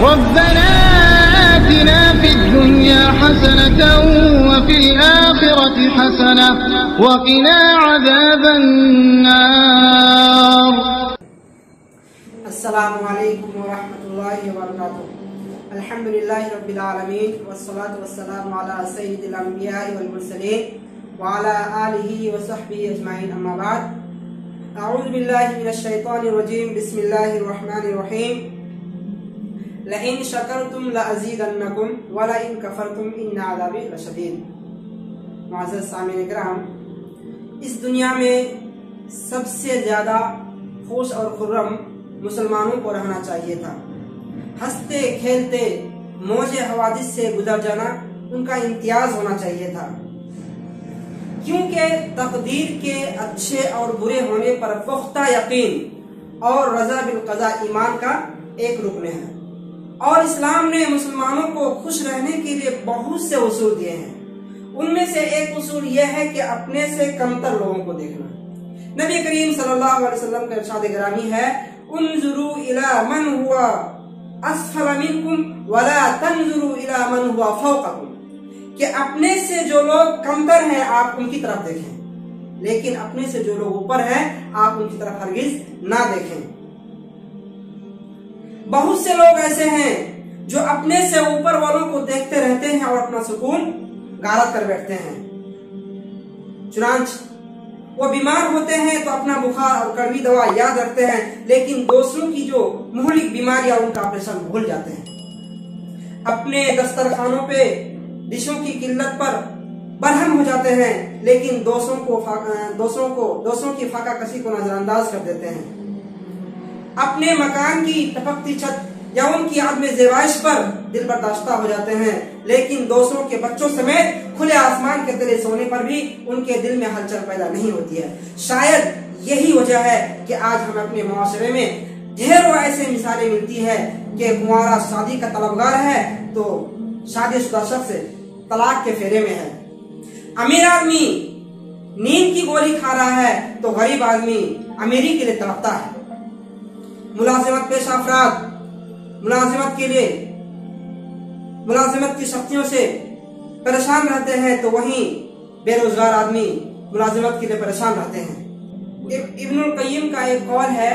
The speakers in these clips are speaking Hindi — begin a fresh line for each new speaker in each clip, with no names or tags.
रब्बना आतिना फिद्दुन्या हसनतन व फिल आखिरति हसनह व क़िना अज़ाबन्नार।
अस्सलामु अलैकुम व रहमतुल्लाहि व बरकातुहू। अल्हम्दुलिल्लाहि रब्बिल आलमीन वस्सलातु वस्सलामु अला सय्यिदिल अंबियाइ वल मुरसलीन व अला आलिहि व सहबिहि अजमाइन, अम्मा बाद। अऊज़ु बिल्लाहि मिनश शैतानिर रजीम, बिस्मिल्लाहिर रहमानिर रहीम। लइन शकरतुम लअज़ीदन्नकुम व लइन कफरतुम इन्न अज़ाबी लशदीद। मुअज़्ज़ज़ सामीन किराम, इस दुनिया में सबसे ज्यादा खुश और खुर्रम मुसलमानों को रहना चाहिए था। हंसते खेलते मौजे हवादिस से गुजर जाना उनका इम्तियाज होना चाहिए था, क्योंकि तकदीर के अच्छे और बुरे होने पर पुख्ता यकीन और रज़ा बिल क़ज़ा ईमान का एक रुकन है। और इस्लाम ने मुसलमानों को खुश रहने के लिए बहुत से उसूल दिए हैं। उनमें से एक उसूल यह है कि अपने से कमतर लोगों को देखना। नबी करीम सल्लल्लाहु अलैहि वसल्लम का इरशाद गिरामी है, उन्जुरू इला मन हुआ अस्फल मिनकुम वला तंजुरू इला मन हुआ फौककुम, कि अपने से जो लोग कमतर हैं आप उनकी तरफ देखें, लेकिन अपने से जो लोग ऊपर हैं आप उनकी तरफ हरगिज ना देखें। बहुत से लोग ऐसे हैं जो अपने से ऊपर वालों को देखते रहते हैं और अपना सुकून गारत कर बैठते हैं। चुनांच वो बीमार होते हैं तो अपना बुखार और कड़वी दवा याद रखते हैं, लेकिन दूसरों की जो मुहलिक बीमारियां उनका ऑपरेशन भूल जाते हैं। अपने दस्तरखानों पे डिशों की किल्लत पर बरहम हो जाते हैं, लेकिन दोस्तों की फाका कसी को नजरअंदाज कर देते हैं। अपने मकान की टपकती छत या उनकी आदमी ज़ेबाइश पर दिल बर्दाश्ता हो जाते हैं, लेकिन दूसरों के बच्चों समेत खुले आसमान के तले सोने पर भी उनके दिल में हलचल पैदा नहीं होती है। शायद यही वजह है कि आज हम अपने मुआशरे में ढेरों ऐसे मिसालें मिलती है कि कुंवारा शादी का तलबगार है तो शादीशुदा शख्स तलाक के फेरे में है। अमीर आदमी नींद की गोली खा रहा है तो गरीब आदमी अमीरी के लिए तड़पता है। मुलाजिमत पेशा अफराद मुलाजिमत की शक्तियों से परेशान रहते हैं तो वहीं बेरोजगार आदमी मुलाजिमत के लिए परेशान रहते हैं। इब्नुल क़य्यिम का एक कौल है,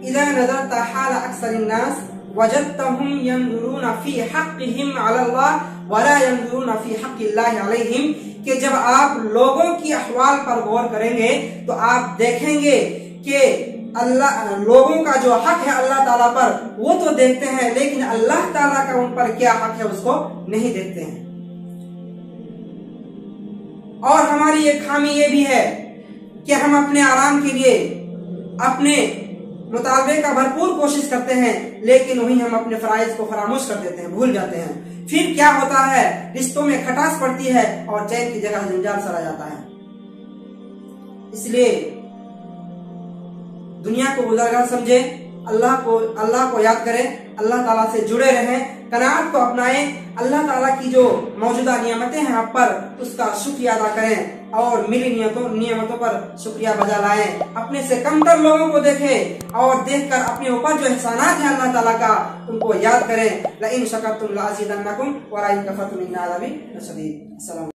इज़ा नज़रता हाल अक्सरिन नास वजदतहुम यंजुरूना फी हक़्क़िहिम अलल्लाह वला यंजुरूना फी हक़्क़िल्लाहि अलैहिम, कि जब आप लोगों की अहवाल पर गौर करेंगे तो आप देखेंगे कि अल्लाह लोगों का जो हक है अल्लाह ताला पर वो तो देखते हैं, लेकिन अल्लाह ताला का उन पर क्या हक है उसको नहीं देखते हैं। और हमारी एक खामी ये भी है कि हम अपने आराम के लिए अपने मुतालबे का भरपूर कोशिश करते हैं, लेकिन वहीं हम अपने फराइज को फरामोश कर देते हैं, भूल जाते हैं। फिर क्या होता है, रिश्तों में खटास पड़ती है और चैन की जगह जंजाल सरा जाता है। इसलिए दुनिया को गुज़रगार समझे, अल्लाह को याद करें, अल्लाह ताला से जुड़े रहें, कनाअत को अपनाएं, अल्लाह ताला की जो मौजूदा नियामतें हैं आप पर उसका शुक्रिया अदा करें और मिली नियामतों पर शुक्रिया बजा लाएं। अपने से कमतर लोगों को देखें और देखकर अपने ऊपर जो एहसानात हैं अल्लाह ताला का उनको याद करें। लइन शकरतुम लअज़ीदन्नकुम व लइन कफरतुम इन्न अज़ाबी लशदीद। अस्सलाम।